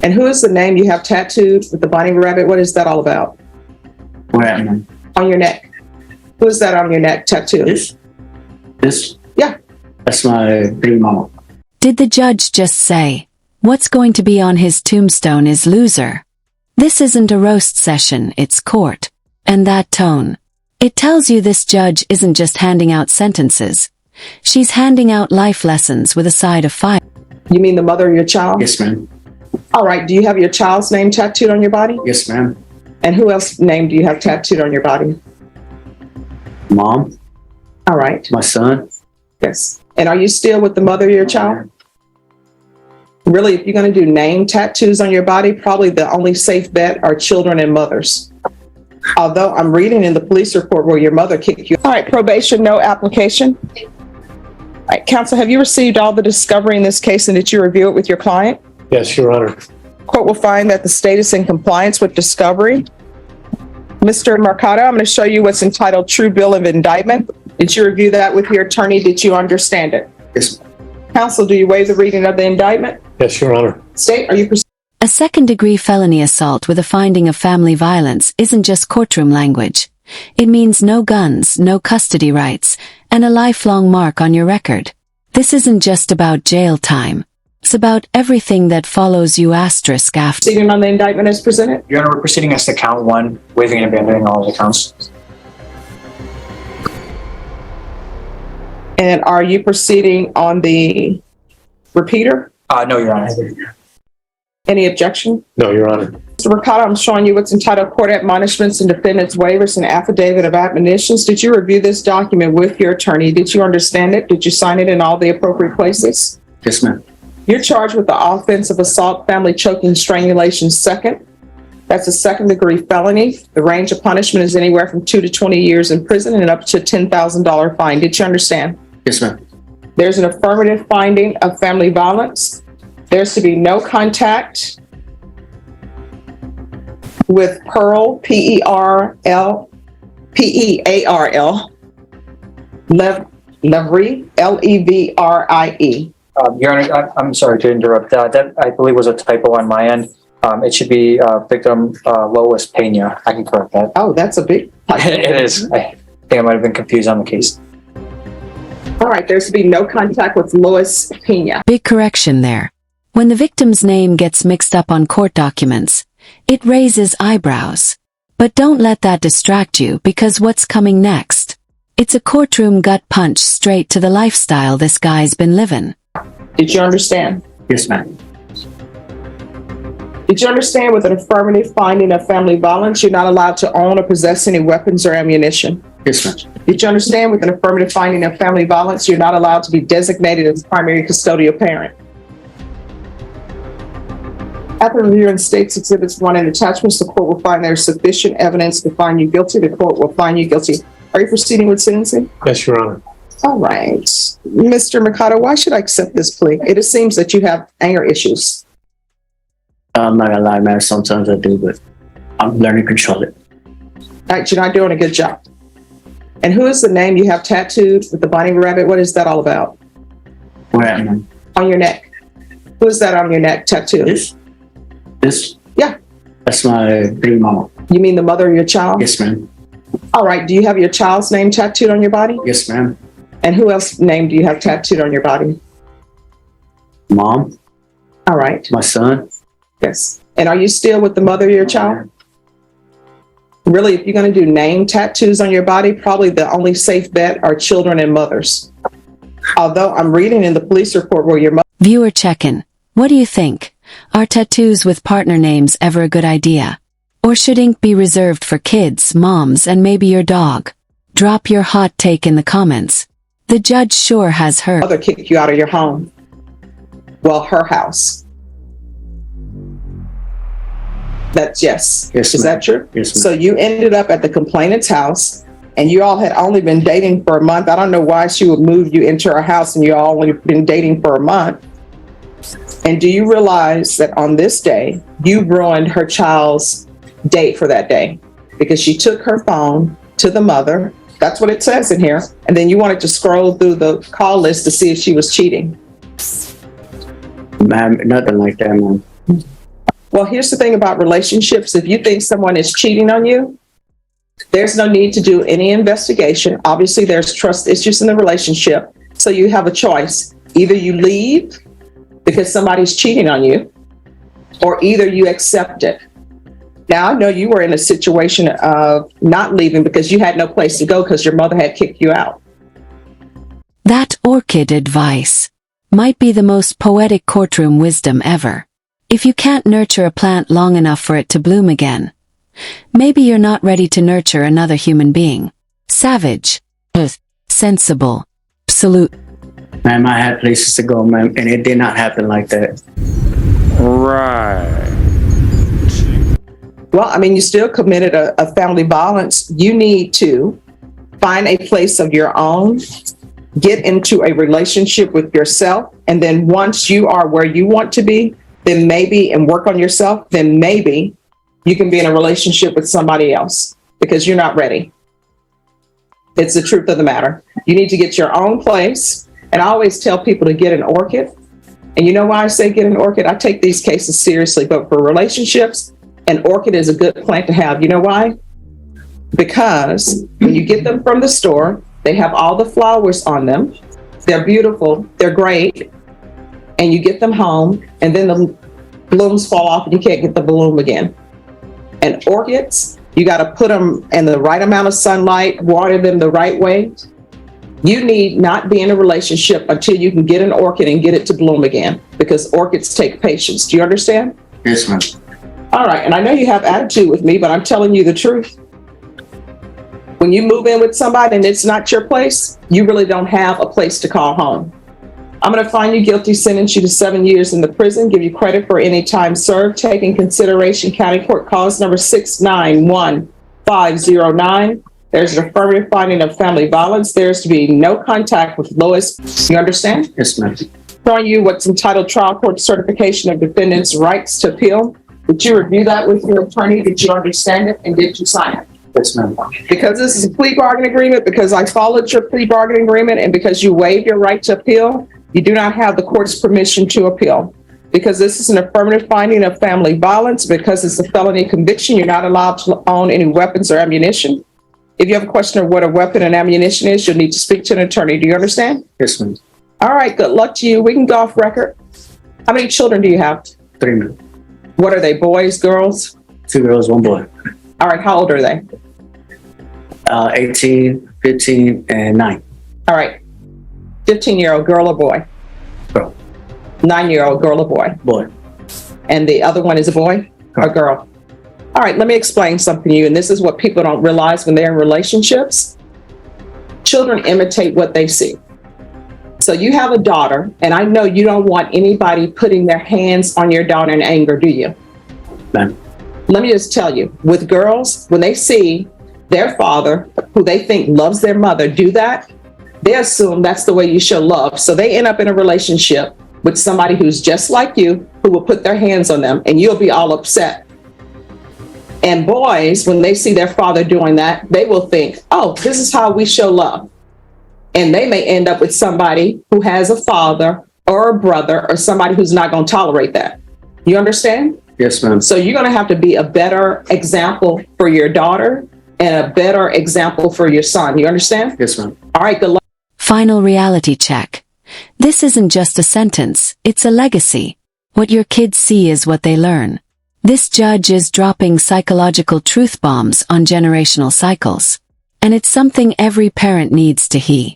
And who is the name you have tattooed with the bunny rabbit? What is that all about? Where am I? On your neck. Who is that on your neck tattoo? This? Yeah. That's my big mama. Did the judge just say, what's going to be on his tombstone is loser? This isn't a roast session, it's court. And that tone. It tells you this judge isn't just handing out sentences. She's handing out life lessons with a side of fire. You mean the mother of your child? Yes, ma'am. All right. Do you have your child's name tattooed on your body? Yes, ma'am. And who else's name do you have tattooed on your body? Mom. All right. My son. Yes. And are you still with the mother of your child? Really, if you're going to do name tattoos on your body, probably the only safe bet are children and mothers. Although I'm reading in the police report where your mother kicked you. All right, probation, no application. All right, counsel, have you received all the discovery in this case and did you review it with your client? Yes, Your Honor. Court will find that the state is in compliance with discovery. Mr. Mercado, I'm going to show you what's entitled True Bill of Indictment. Did you review that with your attorney? Did you understand it? Yes. Counsel, do you waive the reading of the indictment? Yes, Your Honor. State, are you proceeding? A second-degree felony assault with a finding of family violence isn't just courtroom language. It means no guns, no custody rights, and a lifelong mark on your record. This isn't just about jail time. It's about everything that follows you after. Proceeding on the indictment as presented? Your Honor, we're proceeding as to count one, waiving and abandoning all of the counts. And are you proceeding on the repeater? No, Your Honor. Any objection? No, Your Honor. Mr. Mercado, I'm showing you what's entitled Court Admonishments and Defendant's Waivers and Affidavit of Admonitions. Did you review this document with your attorney? Did you understand it? Did you sign it in all the appropriate places? Yes, ma'am. You're charged with the offense of assault, family choking, strangulation second. That's a second-degree felony. The range of punishment is anywhere from 2 to 20 years in prison and up to a $10,000 fine. Did you understand? Yes, ma'am. There's an affirmative finding of family violence. There's to be no contact with Pearl, P-E-A-R-L, Levry, L-E-V-R-I-E. Your Honor, I'm sorry to interrupt. That I believe was a typo on my end. It should be victim Lois Pena. I can correct that. Oh, that's a big typo. It is. I think I might have been confused on the case. All right, there's to be no contact with Lois Pena. Big correction there. When the victim's name gets mixed up on court documents, it raises eyebrows. But don't let that distract you because what's coming next? It's a courtroom gut punch straight to the lifestyle this guy's been living. Did you understand? Yes, ma'am. Did you understand with an affirmative finding of family violence, you're not allowed to own or possess any weapons or ammunition? Yes, ma'am. Did you understand with an affirmative finding of family violence, you're not allowed to be designated as primary custodial parent? After reviewing states exhibits 1 and attachments, the court will find there is sufficient evidence to find you guilty. The court will find you guilty. Are you proceeding with sentencing? Yes, Your Honor. All right. Mr. Mercado, why should I accept this plea? It seems that you have anger issues. I'm not gonna lie, man. Sometimes I do, but I'm learning to control it. All right, you're not doing a good job. And who is the name you have tattooed with the bunny rabbit? What is that all about? Where am I? On your neck. Who is that on your neck tattoo? This? Yeah. That's my big mama. You mean the mother of your child? Yes, ma'am. All right. Do you have your child's name tattooed on your body? Yes, ma'am. And who else's name do you have tattooed on your body? Mom. All right. My son. Yes. And are you still with the mother of your child? Really, if you're going to do name tattoos on your body, probably the only safe bet are children and mothers. Although I'm reading in the police report where your mother... Viewer check-in. What do you think? Are tattoos with partner names ever a good idea? Or should ink be reserved for kids, moms, and maybe your dog? Drop your hot take in the comments. The judge sure has heard. Mother kicked you out of your home. Well, her house. That's yes. Yes, Is ma'am. that true? Yes, ma'am. So you ended up at the complainant's house and you all had only been dating for a month. I don't know why she would move you into her house and you all only been dating for a month. And do you realize that on this day, you ruined her child's date for that day? Because she took her phone to the mother. That's what it says in here. And then you wanted to scroll through the call list to see if she was cheating. Ma'am, nothing like that, ma'am. Well, here's the thing about relationships. If you think someone is cheating on you, there's no need to do any investigation. Obviously, there's trust issues in the relationship. So you have a choice. Either you leave because somebody's cheating on you, or either you accept it. Now, I know you were in a situation of not leaving because you had no place to go because your mother had kicked you out. That orchid advice might be the most poetic courtroom wisdom ever. If you can't nurture a plant long enough for it to bloom again, maybe you're not ready to nurture another human being. Savage, sensible, absolute. Ma'am, I had places to go, ma'am, and it did not happen like that. Right. Well, I mean, you still committed a family violence. You need to find a place of your own, get into a relationship with yourself, and then once you are where you want to be, then maybe, and work on yourself, then maybe you can be in a relationship with somebody else because you're not ready. It's the truth of the matter. You need to get your own place. And I always tell people to get an orchid. And you know why I say get an orchid? I take these cases seriously, but for relationships, an orchid is a good plant to have. You know why? Because when you get them from the store, they have all the flowers on them. They're beautiful. They're great. And you get them home, and then the blooms fall off and you can't get the bloom again. And orchids, you got to put them in the right amount of sunlight, water them the right way. You need not be in a relationship until you can get an orchid and get it to bloom again, because orchids take patience. Do you understand? Yes, ma'am. All right. And I know you have attitude with me, but I'm telling you the truth. When you move in with somebody and it's not your place, you really don't have a place to call home. I'm going to find you guilty, sentence you to 7 years in the prison, give you credit for any time served, take in consideration County Court Cause number 691509. There's an affirmative finding of family violence. There's to be no contact with Lois. You understand? Yes, ma'am. Showing you what's entitled Trial Court Certification of Defendant's Rights to Appeal. Did you review that with your attorney? Did you understand it? And did you sign it? Yes, ma'am. Because this is a plea bargain agreement, because I followed your plea bargaining agreement, and because you waived your right to appeal, you do not have the court's permission to appeal. Because this is an affirmative finding of family violence, because it's a felony conviction, you're not allowed to own any weapons or ammunition. If you have a question of what a weapon and ammunition is, you'll need to speak to an attorney. Do you understand? Yes, ma'am. All right, good luck to you. We can go off record. How many children do you have? 3, ma'am. What are they, boys, girls? 2 girls, 1 boy. All right, how old are they? 18, 15, and 9. All right, 15-year-old girl or boy? Girl. 9-year-old girl or boy? Boy. And the other one is a boy or girl? All right, let me explain something to you, and this is what people don't realize when they're in relationships. Children imitate what they see. So you have a daughter, and I know you don't want anybody putting their hands on your daughter in anger, do you? Ma'am. Let me just tell you, with girls, when they see their father, who they think loves their mother, do that, they assume that's the way you show love. So they end up in a relationship with somebody who's just like you, who will put their hands on them, and you'll be all upset. And boys, when they see their father doing that, they will think, oh, this is how we show love. And they may end up with somebody who has a father or a brother or somebody who's not going to tolerate that. You understand? Yes, ma'am. So you're going to have to be a better example for your daughter and a better example for your son. You understand? Yes, ma'am. All right, good luck. Final reality check. This isn't just a sentence, it's a legacy. What your kids see is what they learn. This judge is dropping psychological truth bombs on generational cycles. And it's something every parent needs to hear.